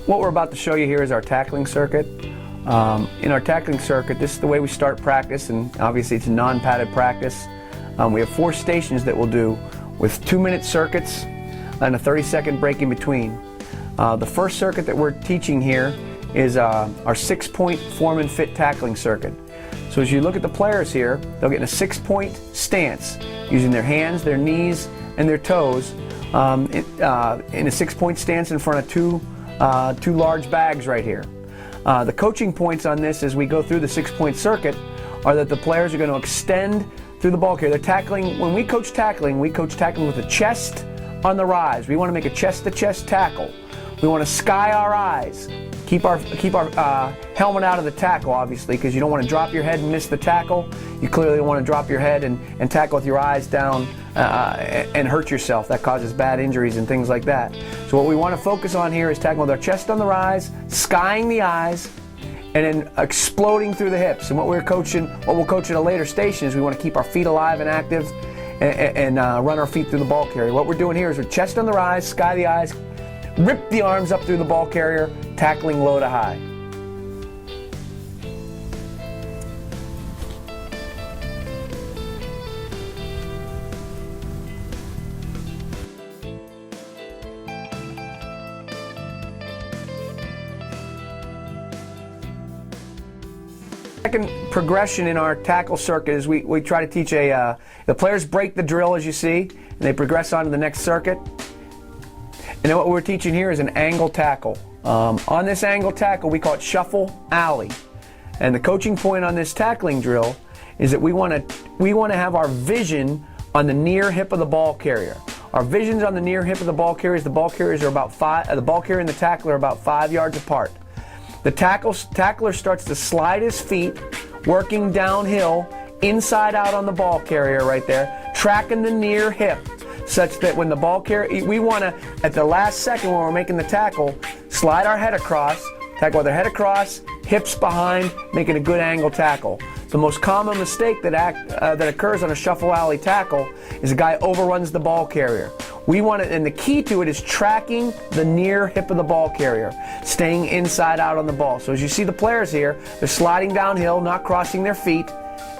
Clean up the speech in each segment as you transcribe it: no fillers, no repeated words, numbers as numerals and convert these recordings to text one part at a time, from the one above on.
What we're about to show you here is our tackling circuit. In our tackling circuit, this is the way we start practice, and obviously it's a non-padded practice. We have 4 stations that we'll do with 2-minute circuits and a 30-second break in between. The first circuit that we're teaching here is our 6-point form and fit tackling circuit. So as you look at the players here, they'll get in a 6-point stance using their hands, their knees, and their toes in a 6-point stance in front of two large bags right here. The coaching points on this as we go through the 6-point circuit are that the players are going to extend through the ball carrier. They're tackling. When we coach tackling with the chest on the rise. We want to make a chest-to-chest tackle. We want to sky our eyes. Keep our helmet out of the tackle, obviously, because you don't want to drop your head and miss the tackle. You clearly don't want to drop your head and tackle with your eyes down and hurt yourself. That causes bad injuries and things like that. So what we want to focus on here is tackling with our chest on the rise, skying the eyes, and then exploding through the hips. And what we'll coach at a later station is we want to keep our feet alive and active and run our feet through the ball carrier. What we're doing here is with chest on the rise, sky the eyes, rip the arms up through the ball carrier, tackling low to high. Second progression in our tackle circuit is we try to teach the players break the drill, as you see, and they progress on to the next circuit. And then what we're teaching here is an angle tackle. On this angle tackle, we call it shuffle alley. And the coaching point on this tackling drill is that we want to have our vision on the near hip of the ball carrier. Our vision's on the near hip of the ball carriers. The ball carriers are about the ball carrier and the tackler are about 5 yards apart. The tackler starts to slide his feet, working downhill, inside out on the ball carrier right there, tracking the near hip, such that when the ball carrier, we want to, at the last second when we're making the tackle, slide our head across, tackle with our head across, hips behind, making a good angle tackle. The most common mistake that occurs on a shuffle alley tackle is a guy overruns the ball carrier. We want it, and the key to it is tracking the near hip of the ball carrier, staying inside out on the ball. So as you see the players here, they're sliding downhill, not crossing their feet,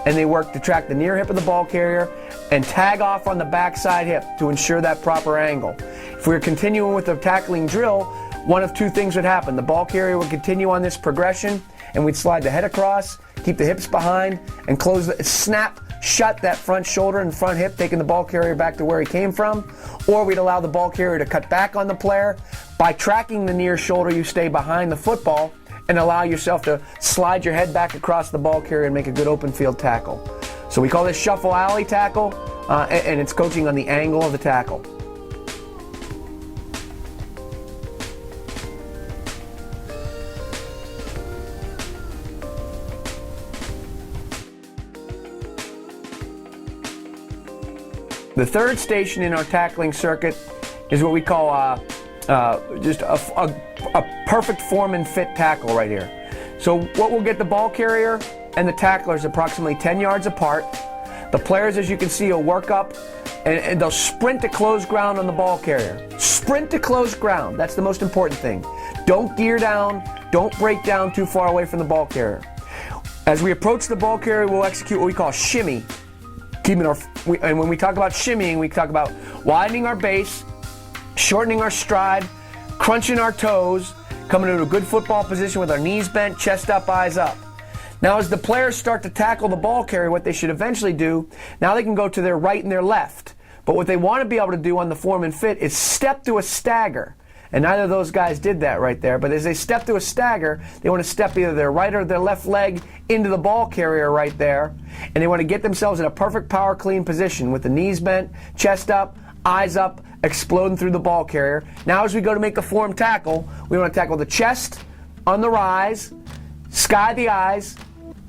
and they work to track the near hip of the ball carrier and tag off on the backside hip to ensure that proper angle. If we were continuing with the tackling drill, one of 2 things would happen. The ball carrier would continue on this progression, and we'd slide the head across, keep the hips behind, and snap shut that front shoulder and front hip, taking the ball carrier back to where he came from. Or we'd allow the ball carrier to cut back on the player. By tracking the near shoulder, you stay behind the football and allow yourself to slide your head back across the ball carrier and make a good open field tackle. So we call this shuffle alley tackle, and it's coaching on the angle of the tackle. The third station in our tackling circuit is what we call just a perfect form and fit tackle right here. So what will get the ball carrier and the tacklers approximately 10 yards apart. The players, as you can see, will work up and they'll sprint to close ground on the ball carrier. Sprint to close ground. That's the most important thing. Don't gear down. Don't break down too far away from the ball carrier. As we approach the ball carrier, we'll execute what we call shimmy. And when we talk about shimmying, we talk about widening our base, shortening our stride, crunching our toes, coming into a good football position with our knees bent, chest up, eyes up. Now as the players start to tackle the ball carrier, what they should eventually do, now they can go to their right and their left. But what they want to be able to do on the form and fit is step to a stagger. And neither of those guys did that right there. But as they step to a stagger, they want to step either their right or their left leg into the ball carrier right there. And they want to get themselves in a perfect power clean position with the knees bent, chest up, eyes up, exploding through the ball carrier. Now as we go to make the form tackle, we want to tackle the chest on the rise, sky the eyes,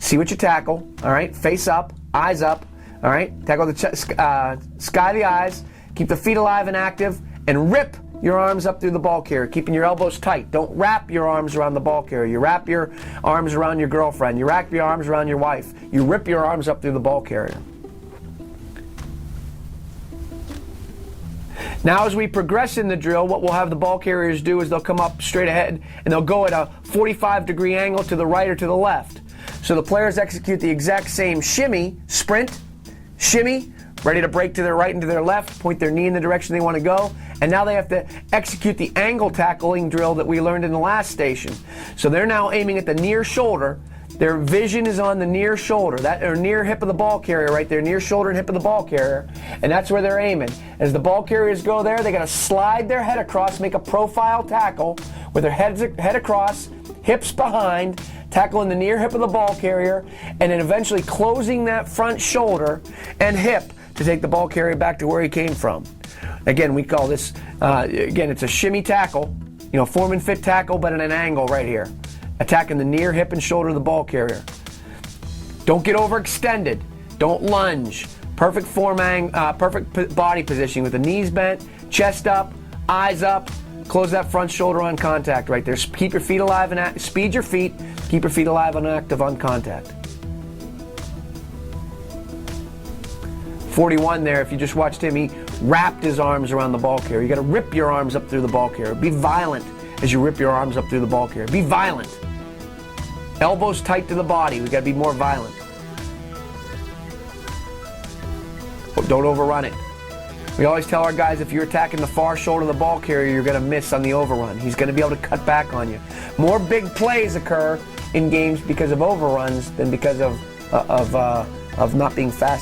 see what you tackle, all right, face up, eyes up, all right, tackle the chest, sky the eyes, keep the feet alive and active, and rip your arms up through the ball carrier, keeping your elbows tight. Don't wrap your arms around the ball carrier. You wrap your arms around your girlfriend. You wrap your arms around your wife. You rip your arms up through the ball carrier. Now as we progress in the drill, what we'll have the ball carriers do is they'll come up straight ahead and they'll go at a 45-degree angle to the right or to the left. So the players execute the exact same shimmy, sprint, shimmy, ready to break to their right and to their left, point their knee in the direction they want to go, and now they have to execute the angle tackling drill that we learned in the last station. So they're now aiming at the near shoulder. Their vision is on the near shoulder, that or near hip of the ball carrier right there, near shoulder and hip of the ball carrier, and that's where they're aiming. As the ball carriers go there, they got to slide their head across, make a profile tackle with their head across, hips behind, tackling the near hip of the ball carrier, and then eventually closing that front shoulder and hip to take the ball carrier back to where he came from. Again, we call this, again, it's a shimmy tackle, form and fit tackle, but at an angle right here. Attacking the near hip and shoulder of the ball carrier. Don't get overextended. Don't lunge. Perfect perfect body positioning with the knees bent, chest up, eyes up. Close that front shoulder on contact right there. Keep your feet alive and speed your feet. Keep your feet alive and active on contact. 41 there, if you just watched him, he wrapped his arms around the ball carrier. You got to rip your arms up through the ball carrier. Be violent as you rip your arms up through the ball carrier. Be violent. Elbows tight to the body. We got to be more violent. Don't overrun it. We always tell our guys if you're attacking the far shoulder of the ball carrier, you're going to miss on the overrun. He's going to be able to cut back on you. More big plays occur in games because of overruns than because of not being fast.